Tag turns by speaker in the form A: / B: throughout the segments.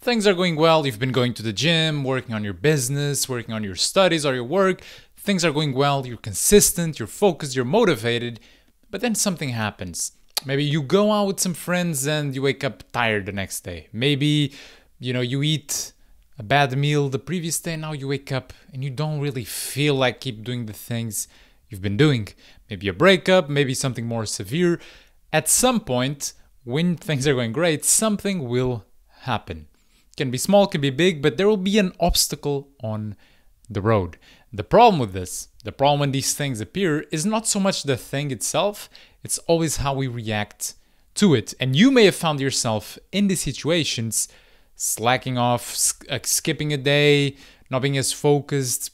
A: things are going well, you've been going to the gym, working on your business, working on your studies or your work, things are going well, you're consistent, you're focused, you're motivated, but then something happens. Maybe you go out with some friends and you wake up tired the next day. Maybe, you eat a bad meal the previous day, now you wake up and you don't really feel like keep doing the things you've been doing. Maybe a breakup, maybe something more severe. At some point, when things are going great, something will happen. It can be small, can be big, but there will be an obstacle on the road. The problem with this, the problem when these things appear, is not so much the thing itself, it's always how we react to it. And you may have found yourself in these situations slacking off, skipping a day, not being as focused.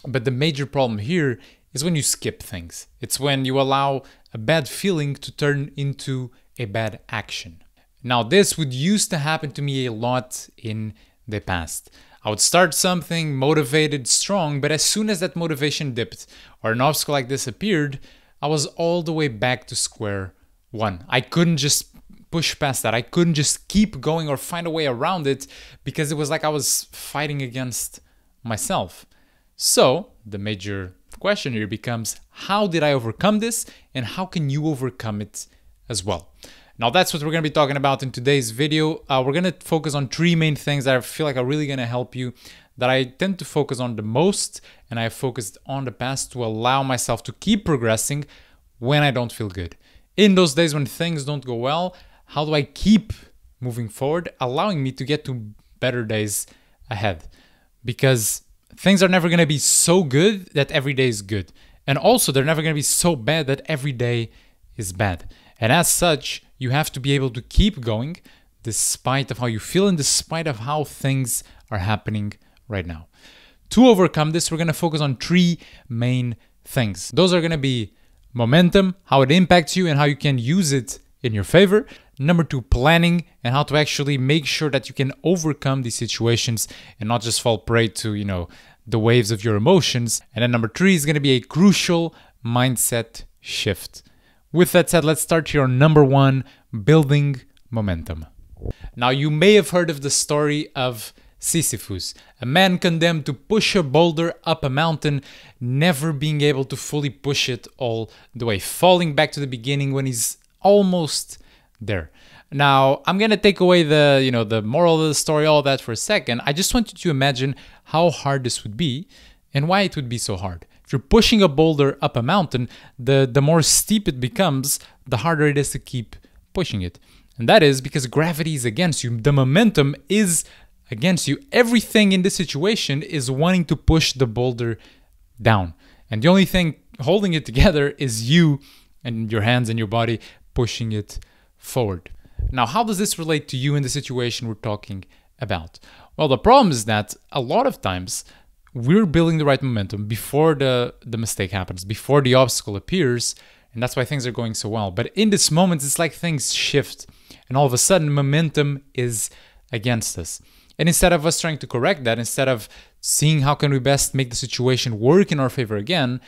A: But the major problem here is when you skip things. It's when you allow a bad feeling to turn into a bad action. Now, this would used to happen to me a lot in the past. I would start something motivated, strong, but as soon as that motivation dipped or an obstacle like this appeared, I was all the way back to square one. I couldn't just push past that. I couldn't just keep going or find a way around it because it was like I was fighting against myself. So the major question here becomes, how did I overcome this and how can you overcome it as well? Now that's what we're going to be talking about in today's video. We're going to focus on three main things that I feel like are really going to help you, that I tend to focus on the most and I have focused on the past to allow myself to keep progressing when I don't feel good. In those days when things don't go well, how do I keep moving forward, allowing me to get to better days ahead? Because things are never going to be so good that every day is good. And also they're never going to be so bad that every day is bad. And as such, you have to be able to keep going despite of how you feel and despite of how things are happening right now. To overcome this, we're going to focus on three main things. Those are going to be momentum, how it impacts you and how you can use it in your favor. Number two, planning and how to actually make sure that you can overcome these situations and not just fall prey to, the waves of your emotions. And then number three is going to be a crucial mindset shift. With that said, let's start here on number one, building momentum. Now, you may have heard of the story of Sisyphus, a man condemned to push a boulder up a mountain, never being able to fully push it all the way, falling back to the beginning when he's almost there. Now, I'm going to take away the moral of the story, all that for a second. I just want you to imagine how hard this would be and why it would be so hard. If you're pushing a boulder up a mountain, the more steep it becomes, the harder it is to keep pushing it. And that is because gravity is against you. The momentum is against you. Everything in this situation is wanting to push the boulder down. And the only thing holding it together is you and your hands and your body pushing it forward. Now, how does this relate to you in the situation we're talking about? Well, the problem is that a lot of times we're building the right momentum before the mistake happens, before the obstacle appears, and that's why things are going so well. But in this moment, it's like things shift, and all of a sudden, momentum is against us. And instead of us trying to correct that, instead of seeing how can we best make the situation work in our favor again,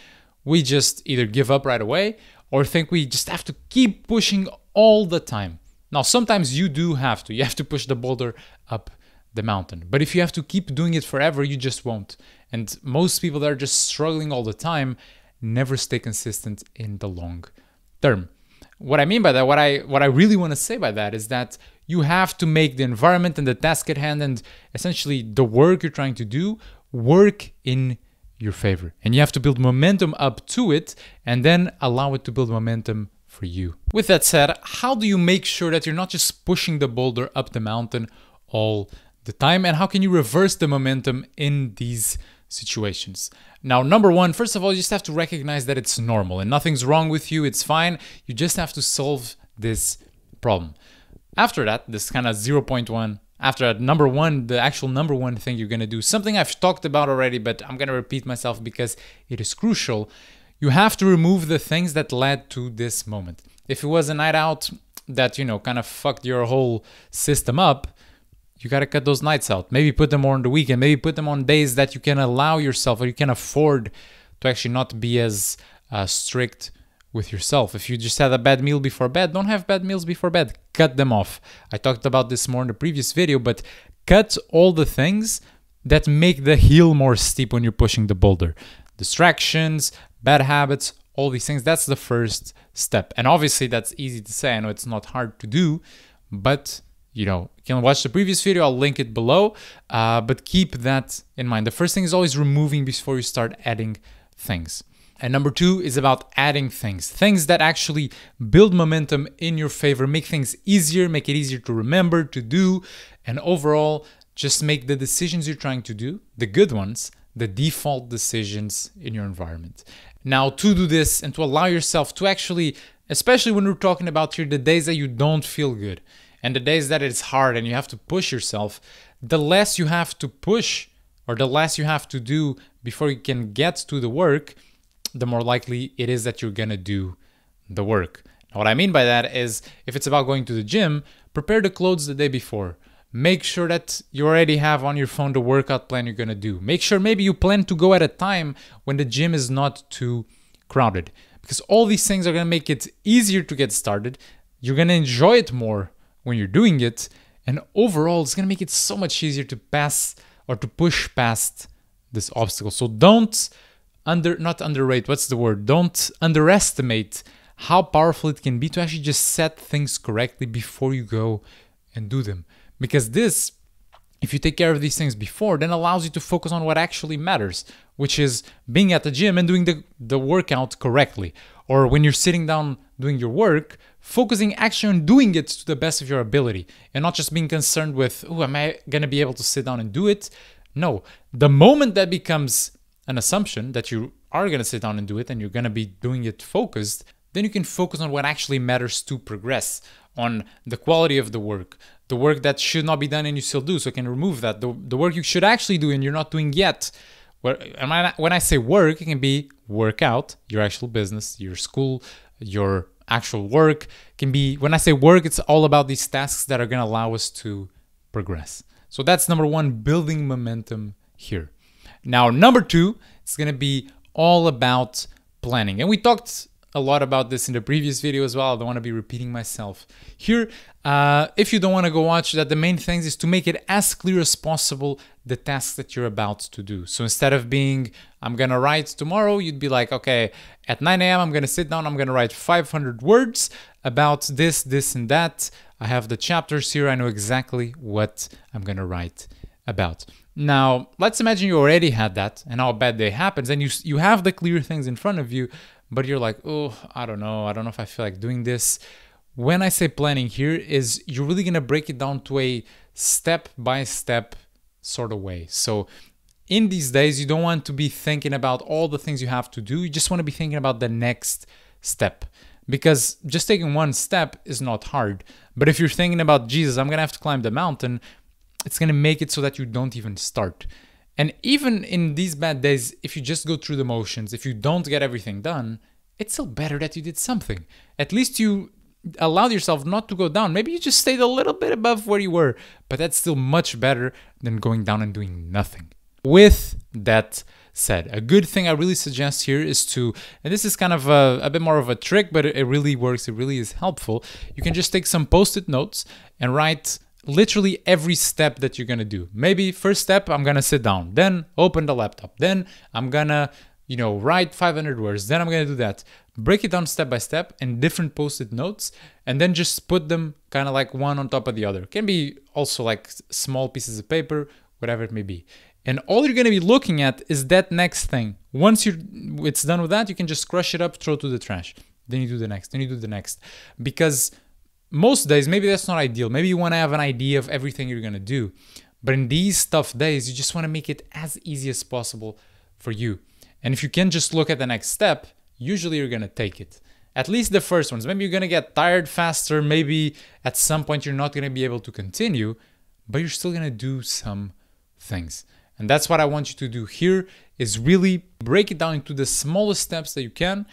A: we just either give up right away or think we just have to keep pushing all the time. Now, sometimes you do have to. You have to push the boulder up the mountain. But if you have to keep doing it forever, you just won't. And most people that are just struggling all the time never stay consistent in the long term. What I mean by that, what I really want to say by that is that you have to make the environment and the task at hand and essentially the work you're trying to do work in your favor. And you have to build momentum up to it and then allow it to build momentum for you. With that said, how do you make sure that you're not just pushing the boulder up the mountain all the time, and how can you reverse the momentum in these situations? Now, number one, first of all, you just have to recognize that it's normal and nothing's wrong with you. It's fine. You just have to solve this problem. After that, this kind of 0.1, after that, number one, the actual number one thing you're going to do, something I've talked about already, but I'm going to repeat myself because it is crucial. You have to remove the things that led to this moment. If it was a night out that, kind of fucked your whole system up, you got to cut those nights out. Maybe put them on the weekend. Maybe put them on days that you can allow yourself or you can afford to actually not be as strict with yourself. If you just had a bad meal before bed, don't have bad meals before bed. Cut them off. I talked about this more in the previous video, but cut all the things that make the hill more steep when you're pushing the boulder. Distractions, bad habits, all these things. That's the first step. And obviously that's easy to say. I know it's not hard to do, but you can watch the previous video. I'll link it below, but keep that in mind. The first thing is always removing before you start adding things. And number 2 is about adding things that actually build momentum in your favor, make things easier, make it easier to remember, to do, and overall, just make the decisions you're trying to do, the good ones, the default decisions in your environment. Now, to do this and to allow yourself to actually, especially when we're talking about here the days that you don't feel good and the days that it's hard and you have to push yourself, the less you have to push or the less you have to do before you can get to the work, the more likely it is that you're gonna do the work. Now, what I mean by that is if it's about going to the gym, prepare the clothes the day before. Make sure that you already have on your phone the workout plan you're gonna do. Make sure maybe you plan to go at a time when the gym is not too crowded, because all these things are gonna make it easier to get started. You're gonna enjoy it more when you're doing it, and overall it's gonna make it so much easier to pass or to push past this obstacle. So don't underestimate how powerful it can be to actually just set things correctly before you go and do them. Because this, if you take care of these things before, then allows you to focus on what actually matters, which is being at the gym and doing the workout correctly. Or when you're sitting down doing your work, focusing actually on doing it to the best of your ability and not just being concerned with, oh, am I going to be able to sit down and do it? No, the moment that becomes an assumption that you are going to sit down and do it and you're going to be doing it focused, then you can focus on what actually matters to progress, on the quality of the work that should not be done and you still do, so you can remove that. The work you should actually do and you're not doing yet. When I say work, it can be workout, your actual business, your school, your actual work. It can be, when I say work, it's all about these tasks that are going to allow us to progress. So that's number 1, building momentum here. Now, number 2, it's going to be all about planning. And we talked a lot about this in the previous video as well. I don't want to be repeating myself here. If you don't want to go watch that, the main thing is to make it as clear as possible the tasks that you're about to do. So instead of being, I'm going to write tomorrow, you'd be like, okay, at 9 a.m. I'm going to sit down, I'm going to write 500 words about this, this, and that. I have the chapters here. I know exactly what I'm going to write about. Now, let's imagine you already had that and how a bad day happens and you have the clear things in front of you, but you're like, oh, I don't know if I feel like doing this. When I say planning here is you're really going to break it down to a step-by-step sort of way. So in these days, you don't want to be thinking about all the things you have to do. You just want to be thinking about the next step, because just taking one step is not hard. But if you're thinking about, Jesus, I'm going to have to climb the mountain, it's going to make it so that you don't even start. And even in these bad days, if you just go through the motions, if you don't get everything done, it's still better that you did something. At least you allowed yourself not to go down. Maybe you just stayed a little bit above where you were, but that's still much better than going down and doing nothing. With that said, a good thing I really suggest here is to, and this is kind of a bit more of a trick, but it really works, it really is helpful. You can just take some post-it notes and write literally every step that you're gonna do. Maybe first step, I'm gonna sit down, then open the laptop, then I'm gonna, write 500 words, then I'm gonna do that. Break it down step by step in different post-it notes, and then just put them kind of like one on top of the other. It can be also like small pieces of paper, whatever it may be. And all you're gonna be looking at is that next thing. Once it's done with that, you can just crush it up, throw it to the trash. Then you do the next, then you do the next. Because most days, maybe that's not ideal. Maybe you want to have an idea of everything you're going to do. But in these tough days, you just want to make it as easy as possible for you. And if you can just look at the next step, usually you're going to take it. At least the first ones. Maybe you're going to get tired faster. Maybe at some point you're not going to be able to continue, but you're still going to do some things. And that's what I want you to do here, is really break it down into the smallest steps that you can.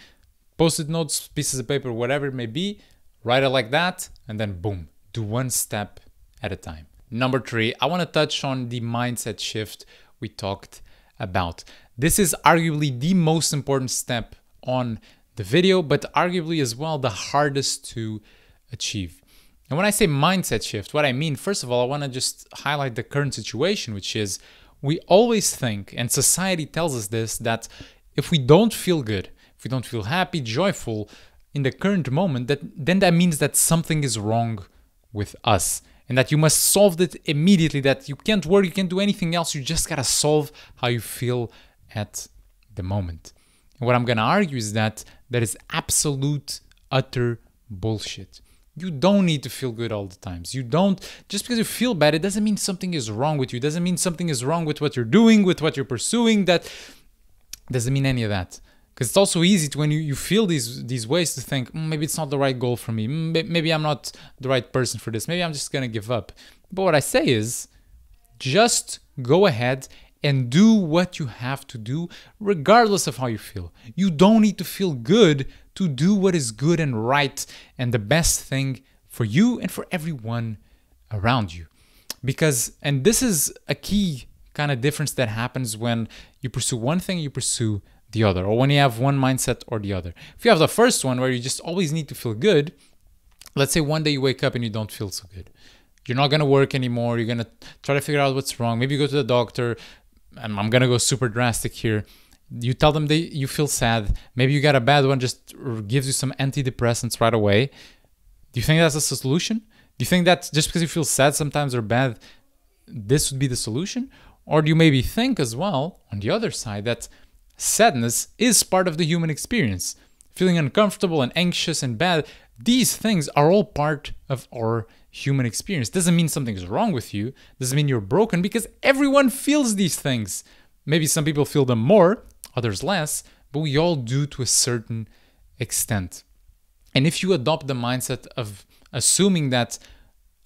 A: Post-it notes, pieces of paper, whatever it may be. Write it like that, and then boom, do one step at a time. Number 3, I want to touch on the mindset shift we talked about. This is arguably the most important step on the video, but arguably as well the hardest to achieve. And when I say mindset shift, what I mean, first of all, I want to just highlight the current situation, which is we always think, and society tells us this, that if we don't feel good, if we don't feel happy, joyful in the current moment, then that means that something is wrong with us and that you must solve it immediately, that you can't work, you can't do anything else. You just got to solve how you feel at the moment. And what I'm going to argue is that is absolute, utter bullshit. You don't need to feel good all the times. You don't, just because you feel bad, it doesn't mean something is wrong with you. It doesn't mean something is wrong with what you're doing, with what you're pursuing. That doesn't mean any of that. Because it's also easy to, when you feel these ways, to think, maybe it's not the right goal for me. Maybe I'm not the right person for this. Maybe I'm just going to give up. But what I say is, just go ahead and do what you have to do, regardless of how you feel. You don't need to feel good to do what is good and right and the best thing for you and for everyone around you. Because, and this is a key kind of difference that happens when you pursue one thing, you pursue the other, or when you have one mindset or the other. If you have the first one where you just always need to feel good, let's say one day you wake up and you don't feel so good. You're not going to work anymore. You're going to try to figure out what's wrong. Maybe you go to the doctor. And I'm going to go super drastic here. You tell them you feel sad. Maybe you got a bad one, just gives you some antidepressants right away. Do you think that's a solution? Do you think that just because you feel sad sometimes or bad, this would be the solution? Or do you maybe think as well, on the other side, that sadness is part of the human experience? Feeling uncomfortable and anxious and bad, these things are all part of our human experience. Doesn't mean something is wrong with you. Doesn't mean you're broken, because everyone feels these things. Maybe some people feel them more, others less, but we all do to a certain extent. And if you adopt the mindset of assuming that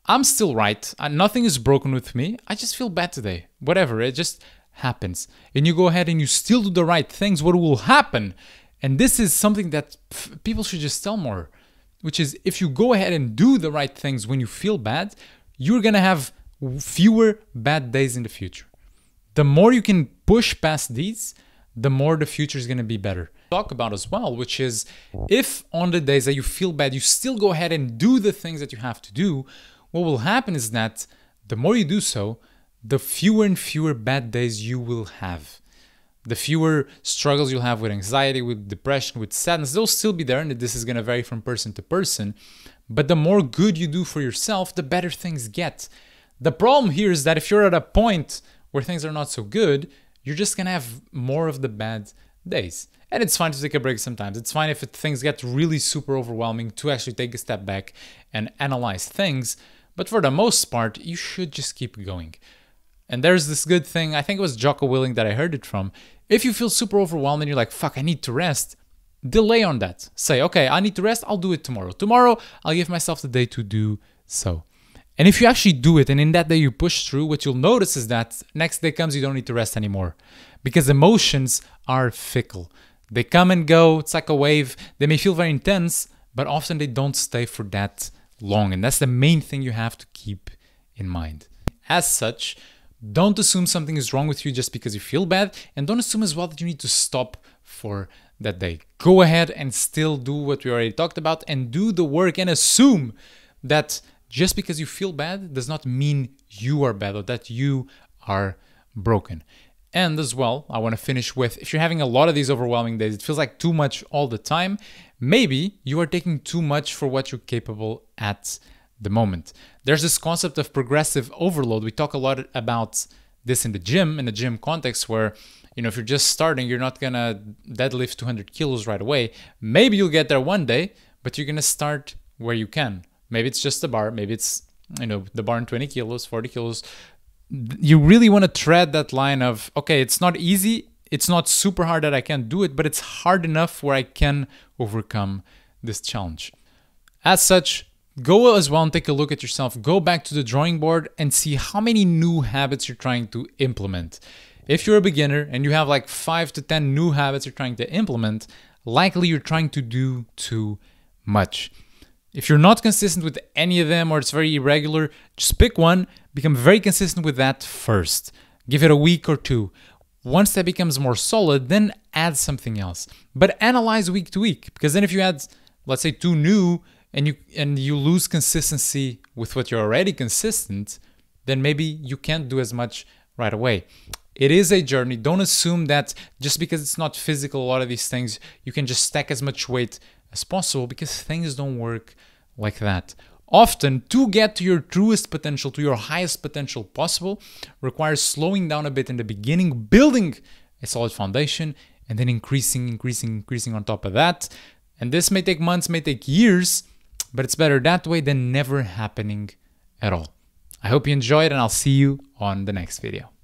A: I'm still right, nothing is broken with me, I just feel bad today, whatever, it just happens. And you go ahead and you still do the right things, what will happen? And this is something that people should just tell more, which is if you go ahead and do the right things when you feel bad, you're going to have fewer bad days in the future. The more you can push past these, the more the future is going to be better. Talk about as well, which is if on the days that you feel bad, you still go ahead and do the things that you have to do, what will happen is that the more you do so, the fewer and fewer bad days you will have. The fewer struggles you'll have with anxiety, with depression, with sadness, they'll still be there, and this is going to vary from person to person. But the more good you do for yourself, the better things get. The problem here is that if you're at a point where things are not so good, you're just going to have more of the bad days. And it's fine to take a break sometimes. It's fine if things get really super overwhelming to actually take a step back and analyze things. But for the most part, you should just keep going. And there's this good thing, I think it was Jocko Willing that I heard it from. If you feel super overwhelmed and you're like, fuck, I need to rest, delay on that. Say, okay, I need to rest, I'll do it tomorrow. Tomorrow, I'll give myself the day to do so. And if you actually do it and in that day you push through, what you'll notice is that next day comes, you don't need to rest anymore. Because emotions are fickle. They come and go, it's like a wave. They may feel very intense, but often they don't stay for that long. And that's the main thing you have to keep in mind. As such, don't assume something is wrong with you just because you feel bad, and don't assume as well that you need to stop for that day. Go ahead and still do what we already talked about and do the work, and assume that just because you feel bad does not mean you are bad or that you are broken. And as well, I want to finish with, if you're having a lot of these overwhelming days, it feels like too much all the time, maybe you are taking too much for what you're capable at the moment. There's this concept of progressive overload. We talk a lot about this in the gym context, where, you know, if you're just starting, you're not gonna deadlift 200 kilos right away. Maybe you'll get there one day, but you're gonna start where you can. Maybe it's just the bar, maybe it's, you know, the bar in 20 kilos, 40 kilos. You really want to tread that line of, okay, it's not easy, it's not super hard that I can't do it, but it's hard enough where I can overcome this challenge. As such, go as well and take a look at yourself. Go back to the drawing board and see how many new habits you're trying to implement. If you're a beginner and you have like 5 to 10 new habits you're trying to implement, likely you're trying to do too much. If you're not consistent with any of them or it's very irregular, just pick one, become very consistent with that first. Give it a week or two. Once that becomes more solid, then add something else. But analyze week to week, because then if you add, let's say, 2 new and you lose consistency with what you're already consistent, then maybe you can't do as much right away. It is a journey. Don't assume that just because it's not physical, a lot of these things, you can just stack as much weight as possible, because things don't work like that. Often, to get to your truest potential, to your highest potential possible, requires slowing down a bit in the beginning, building a solid foundation, and then increasing on top of that. And this may take months, may take years, but it's better that way than never happening at all. I hope you enjoyed, and I'll see you on the next video.